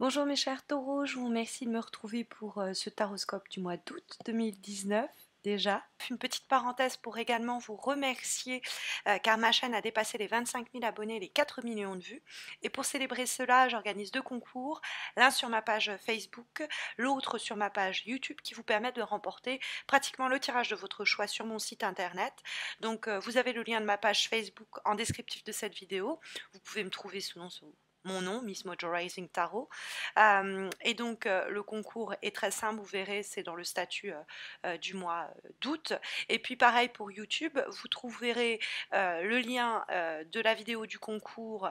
Bonjour mes chers taureaux, je vous remercie de me retrouver pour ce taroscope du mois d'août 2019 déjà. Une petite parenthèse pour également vous remercier car ma chaîne a dépassé les 25 000 abonnés, les 4 millions de vues. Et pour célébrer cela, j'organise deux concours, l'un sur ma page Facebook, l'autre sur ma page YouTube qui vous permet de remporter pratiquement le tirage de votre choix sur mon site internet. Donc vous avez le lien de ma page Facebook en descriptif de cette vidéo. Vous pouvez me trouver sous mon nom, Miss Mojo Rising Tarot. Et donc le concours est très simple, vous verrez, c'est dans le statut du mois d'août. Et puis pareil pour YouTube, vous trouverez le lien de la vidéo du concours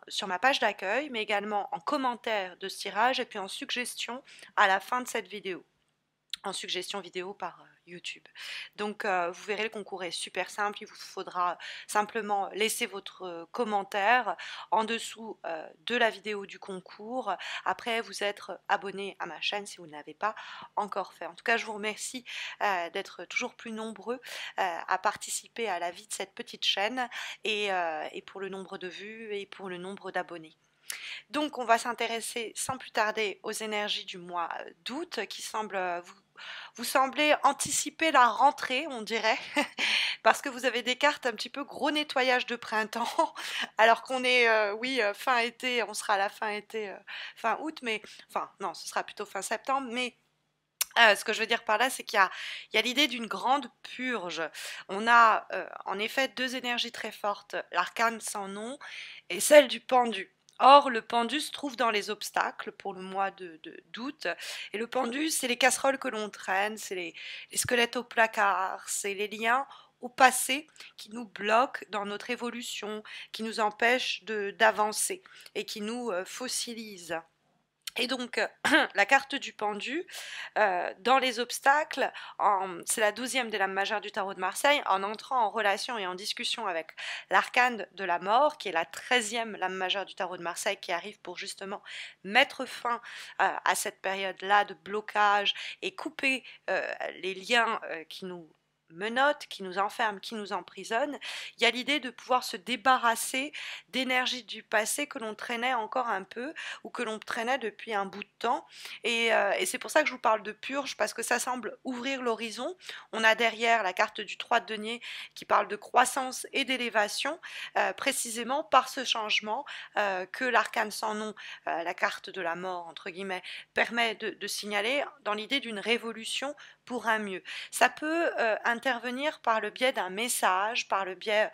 sur ma page d'accueil, mais également en commentaire de ce tirage et puis en suggestion à la fin de cette vidéo. En suggestion vidéo par YouTube. Donc vous verrez, le concours est super simple, il vous faudra simplement laisser votre commentaire en dessous de la vidéo du concours. Après vous être abonné à ma chaîne si vous ne l'avez pas encore fait. En tout cas, je vous remercie d'être toujours plus nombreux à participer à la vie de cette petite chaîne et pour le nombre de vues et pour le nombre d'abonnés. Donc on va s'intéresser sans plus tarder aux énergies du mois d'août qui semblent vous semblez anticiper la rentrée, on dirait, parce que vous avez des cartes un petit peu gros nettoyage de printemps, alors qu'on est, oui, fin été, on sera à la fin été, fin août, mais, enfin, non, ce sera plutôt fin septembre, mais ce que je veux dire par là, c'est qu'il y a l'idée d'une grande purge. On a en effet deux énergies très fortes, l'arcane sans nom et celle du pendu. Or, le pendu se trouve dans les obstacles pour le mois d'août. Et le pendu, c'est les casseroles que l'on traîne, c'est les squelettes au placard, c'est les liens au passé qui nous bloquent dans notre évolution, qui nous empêchent d'avancer et qui nous fossilisent. Et donc, la carte du pendu, dans les obstacles, c'est la 12e des lames majeures du tarot de Marseille, en entrant en relation et en discussion avec l'arcane de la mort, qui est la 13e lame majeure du tarot de Marseille, qui arrive pour justement mettre fin à cette période-là de blocage et couper les liens qui nous menottent, qui nous enferment, qui nous emprisonnent. Il y a l'idée de pouvoir se débarrasser d'énergie du passé que l'on traînait encore un peu ou que l'on traînait depuis un bout de temps. Et c'est pour ça que je vous parle de purge, parce que ça semble ouvrir l'horizon. On a derrière la carte du 3 de denier qui parle de croissance et d'élévation, précisément par ce changement que l'arcane sans nom, la carte de la mort, entre guillemets, permet de signaler dans l'idée d'une révolution pour un mieux. Ça peut intervenir par le biais d'un message, par le biais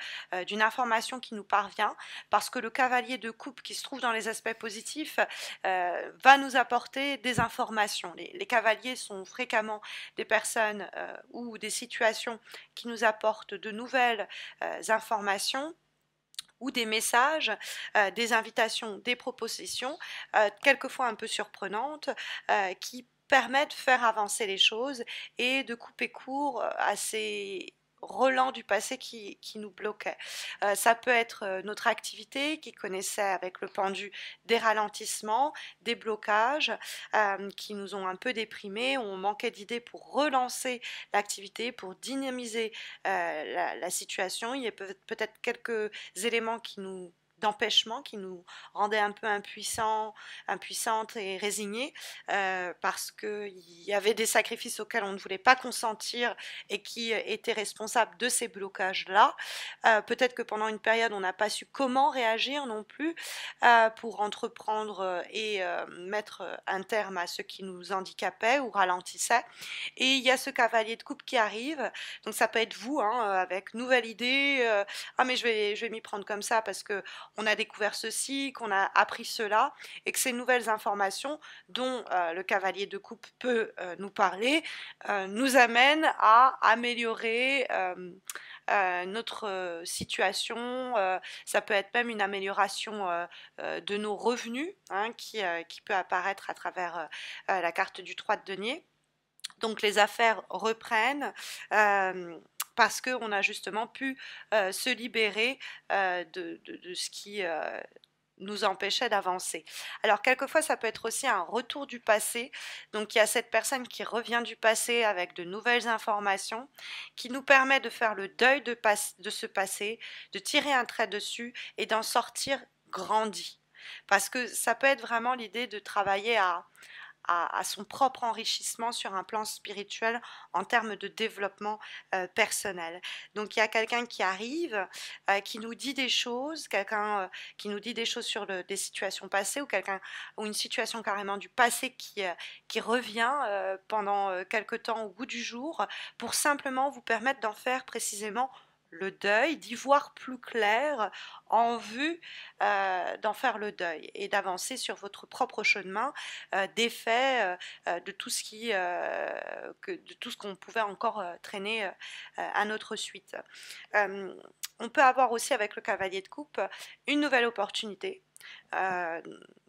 d'une information qui nous parvient, parce que le cavalier de coupe qui se trouve dans les aspects positifs va nous apporter des informations. Les cavaliers sont fréquemment des personnes ou des situations qui nous apportent de nouvelles informations ou des messages, des invitations, des propositions, quelquefois un peu surprenantes, qui permettent de faire avancer les choses et de couper court à ces relents du passé qui nous bloquaient. Ça peut être notre activité qui connaissait avec le pendu des ralentissements, des blocages qui nous ont un peu déprimés, on manquait d'idées pour relancer l'activité, pour dynamiser la situation. Il y a peut-être quelques éléments d'empêchement qui nous rendaient un peu impuissantes et résignées parce qu'il y avait des sacrifices auxquels on ne voulait pas consentir et qui étaient responsables de ces blocages-là. Peut-être que pendant une période, on n'a pas su comment réagir non plus pour entreprendre et mettre un terme à ce qui nous handicapait ou ralentissait. Et il y a ce cavalier de coupe qui arrive, donc ça peut être vous, hein, avec nouvelle idée, ah mais je vais m'y prendre comme ça parce que on a découvert ceci, qu'on a appris cela, et que ces nouvelles informations dont le cavalier de coupe peut nous parler, nous amènent à améliorer notre situation. Ça peut être même une amélioration de nos revenus hein, qui peut apparaître à travers la carte du 3 de denier. Donc les affaires reprennent parce qu'on a justement pu se libérer de ce qui nous empêchait d'avancer. Alors quelquefois ça peut être aussi un retour du passé, donc il y a cette personne qui revient du passé avec de nouvelles informations qui nous permet de faire le deuil de ce passé, de tirer un trait dessus et d'en sortir grandi. Parce que ça peut être vraiment l'idée de travailler à son propre enrichissement sur un plan spirituel en termes de développement personnel. Donc il y a quelqu'un qui arrive, qui nous dit des choses, quelqu'un qui nous dit des choses sur des situations passées, ou une situation carrément du passé qui revient pendant quelque temps au goût du jour, pour simplement vous permettre d'en faire précisément le deuil, d'y voir plus clair en vue d'en faire le deuil et d'avancer sur votre propre chemin d'effet de tout ce de tout ce qu'on pouvait encore traîner à notre suite. Euh, on peut avoir aussi avec le cavalier de coupe une nouvelle opportunité.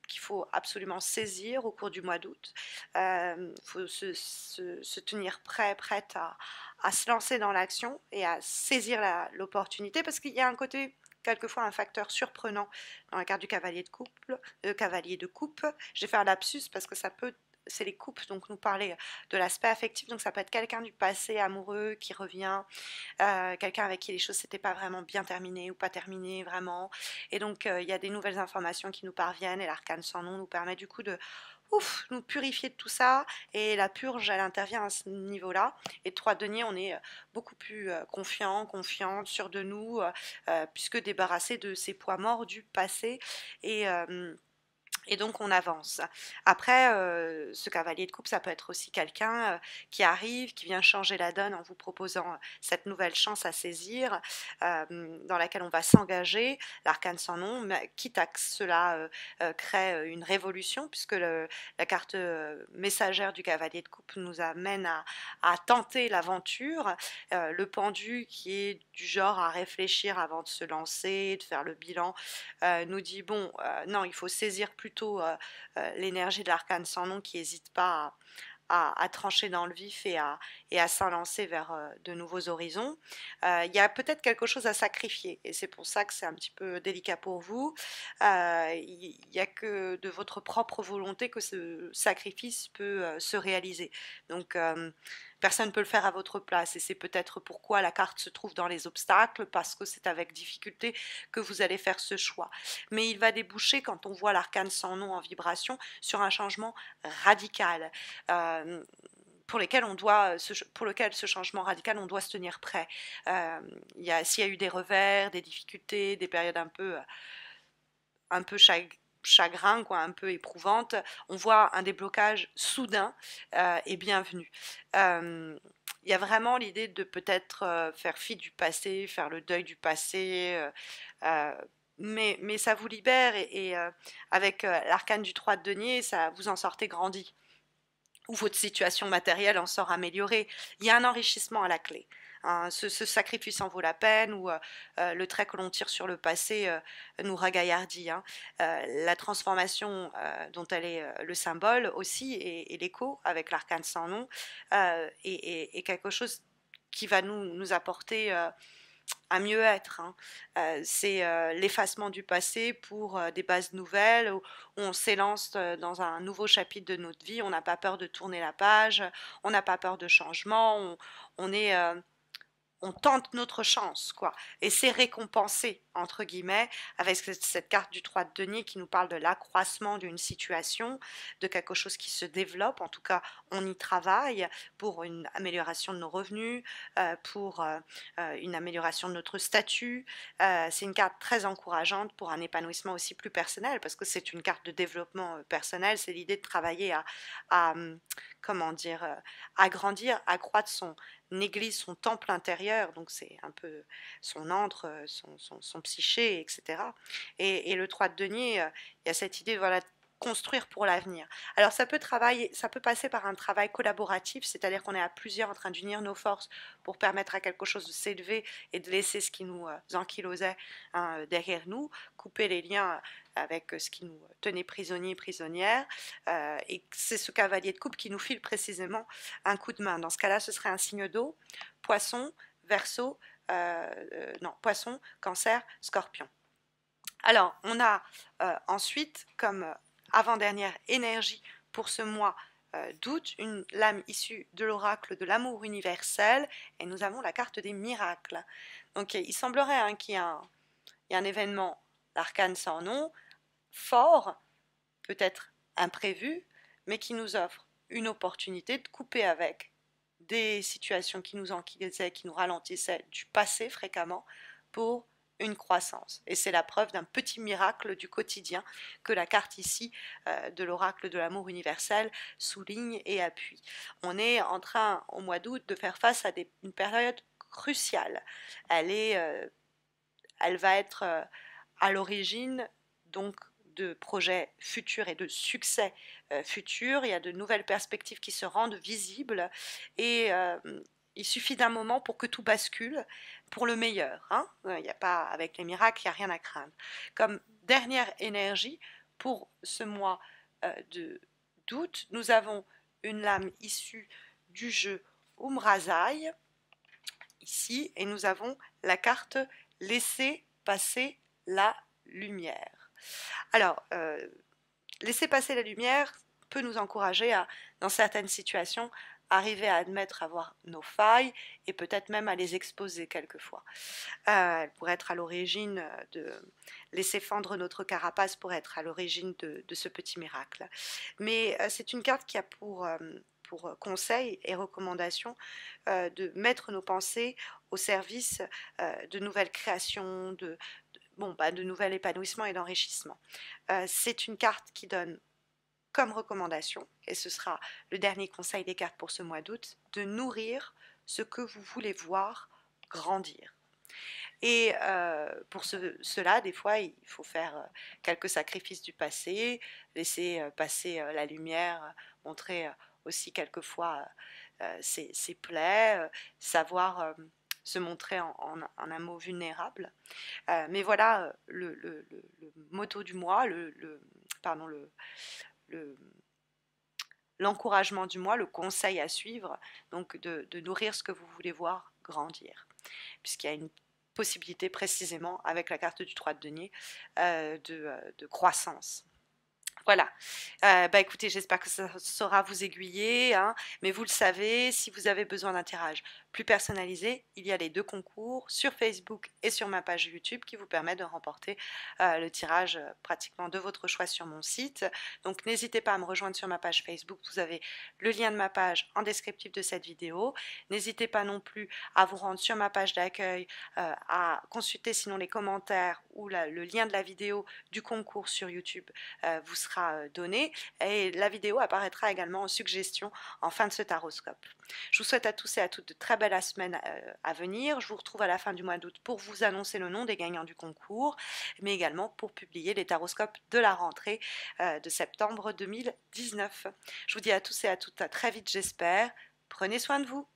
Qu'il faut absolument saisir au cours du mois d'août. Il faut se tenir prêt, prête à se lancer dans l'action et à saisir l'opportunité, parce qu'il y a un côté, quelquefois, un facteur surprenant dans la carte du cavalier de coupe. J'ai fait un lapsus parce que c'est les coupes, donc nous parler de l'aspect affectif, donc ça peut être quelqu'un du passé amoureux qui revient, quelqu'un avec qui les choses s'étaient pas vraiment bien terminées ou pas terminées vraiment, et donc il y a des nouvelles informations qui nous parviennent, et l'arcane sans nom nous permet du coup de nous purifier de tout ça, et la purge elle intervient à ce niveau-là. Et 3 deniers, on est beaucoup plus confiante, sûr de nous, puisque débarrassé de ces poids morts du passé, et et donc on avance. Après, ce cavalier de coupe, ça peut être aussi quelqu'un qui arrive, qui vient changer la donne en vous proposant cette nouvelle chance à saisir, dans laquelle on va s'engager, l'arcane sans nom, mais quitte à que cela crée une révolution, puisque la carte messagère du cavalier de coupe nous amène à tenter l'aventure, le pendu qui est du genre à réfléchir avant de se lancer, de faire le bilan, nous dit bon, non, il faut saisir plutôt l'énergie de l'arcane sans nom, qui n'hésite pas à trancher dans le vif et à s'enlancer vers de nouveaux horizons. Il y a peut-être quelque chose à sacrifier, et c'est pour ça que c'est un petit peu délicat pour vous. Il n'y a que de votre propre volonté que ce sacrifice peut se réaliser. Donc personne ne peut le faire à votre place, et c'est peut-être pourquoi la carte se trouve dans les obstacles, parce que c'est avec difficulté que vous allez faire ce choix. Mais il va déboucher, quand on voit l'arcane sans nom en vibration, sur un changement radical. Pour lequel ce changement radical, on doit se tenir prêt. S'il y a eu des revers, des difficultés, des périodes un peu chagrin, quoi, un peu éprouvante, on voit un déblocage soudain et bienvenu. Il y a vraiment l'idée de peut-être faire fi du passé, faire le deuil du passé, mais ça vous libère, et avec l'arcane du 3 de denier, ça, vous en sortez grandi, ou votre situation matérielle en sort améliorée. Il y a un enrichissement à la clé. Hein, ce sacrifice en vaut la peine, ou le trait que l'on tire sur le passé nous ragaillardit. Hein. La transformation dont elle est le symbole aussi, et l'écho avec l'arcane sans nom, est quelque chose qui va nous apporter un mieux-être. Hein. C'est l'effacement du passé pour des bases nouvelles, où on s'élance dans un nouveau chapitre de notre vie. On n'a pas peur de tourner la page, on n'a pas peur de changement, on est on tente notre chance, quoi. Et c'est récompensé, entre guillemets, avec cette carte du 3 de denier qui nous parle de l'accroissement d'une situation, de quelque chose qui se développe. En tout cas, on y travaille pour une amélioration de nos revenus, pour une amélioration de notre statut. C'est une carte très encourageante pour un épanouissement aussi plus personnel, parce que c'est une carte de développement personnel. C'est l'idée de travailler à comment dire, agrandir, accroître église, son temple intérieur, donc c'est un peu son antre, son psyché, etc. Et le 3 de denier, il y a cette idée, voilà, de construire pour l'avenir. Alors ça peut passer par un travail collaboratif, c'est-à-dire qu'on est à plusieurs en train d'unir nos forces pour permettre à quelque chose de s'élever et de laisser ce qui nous ankylosait derrière nous, couper les liens avec ce qui nous tenait prisonniers et prisonnières, et c'est ce cavalier de coupe qui nous file précisément un coup de main. Dans ce cas-là, ce serait un signe d'eau, poisson, verseau, non, poisson, cancer, scorpion. Alors, on a ensuite, comme avant-dernière énergie pour ce mois d'août, une lame issue de l'oracle de l'amour universel, et nous avons la carte des miracles. Donc, il semblerait qu'il y ait un événement, l'arcane sans nom, fort, peut-être imprévu, mais qui nous offre une opportunité de couper avec des situations qui nous enquisaient, qui nous ralentissaient du passé fréquemment pour une croissance. Et c'est la preuve d'un petit miracle du quotidien que la carte ici de l'oracle de l'amour universel souligne et appuie. On est en train, au mois d'août, de faire face à une période cruciale. Elle va être à l'origine donc de projets futurs et de succès futurs. Il y a de nouvelles perspectives qui se rendent visibles et il suffit d'un moment pour que tout bascule pour le meilleur. Hein. Il n'y a pas, avec les miracles, il n'y a rien à craindre. Comme dernière énergie pour ce mois d'août, nous avons une lame issue du jeu Umrazai ici et nous avons la carte Laisser passer la lumière. Alors, laisser passer la lumière peut nous encourager à, dans certaines situations, arriver à admettre avoir nos failles et peut-être même à les exposer quelquefois. Elle pourrait être à l'origine de laisser fendre notre carapace pour être à l'origine de ce petit miracle. Mais c'est une carte qui a pour conseil et recommandation de mettre nos pensées au service de nouvelles créations, de nouvel épanouissement et d'enrichissement. C'est une carte qui donne comme recommandation, et ce sera le dernier conseil des cartes pour ce mois d'août, de nourrir ce que vous voulez voir grandir. Et pour cela, des fois, il faut faire quelques sacrifices du passé, laisser passer la lumière, montrer aussi quelquefois ses plaies, savoir se montrer en un mot vulnérable. Mais voilà le motto du mois, l'encouragement du mois, le conseil à suivre, donc de nourrir ce que vous voulez voir grandir. Puisqu'il y a une possibilité précisément avec la carte du 3 de denier de croissance. Voilà, écoutez, j'espère que ça saura vous aiguiller, hein, mais vous le savez, si vous avez besoin d'un tirage plus personnalisé, il y a les 2 concours sur Facebook et sur ma page YouTube qui vous permettent de remporter le tirage pratiquement de votre choix sur mon site. Donc n'hésitez pas à me rejoindre sur ma page Facebook, vous avez le lien de ma page en descriptif de cette vidéo. N'hésitez pas non plus à vous rendre sur ma page d'accueil, à consulter sinon les commentaires ou le lien de la vidéo du concours sur YouTube vous sera donné et la vidéo apparaîtra également en suggestion en fin de ce taroscope. Je vous souhaite à tous et à toutes de très belles semaines à venir. Je vous retrouve à la fin du mois d'août pour vous annoncer le nom des gagnants du concours, mais également pour publier les taroscopes de la rentrée de septembre 2019. Je vous dis à tous et à toutes à très vite j'espère. Prenez soin de vous.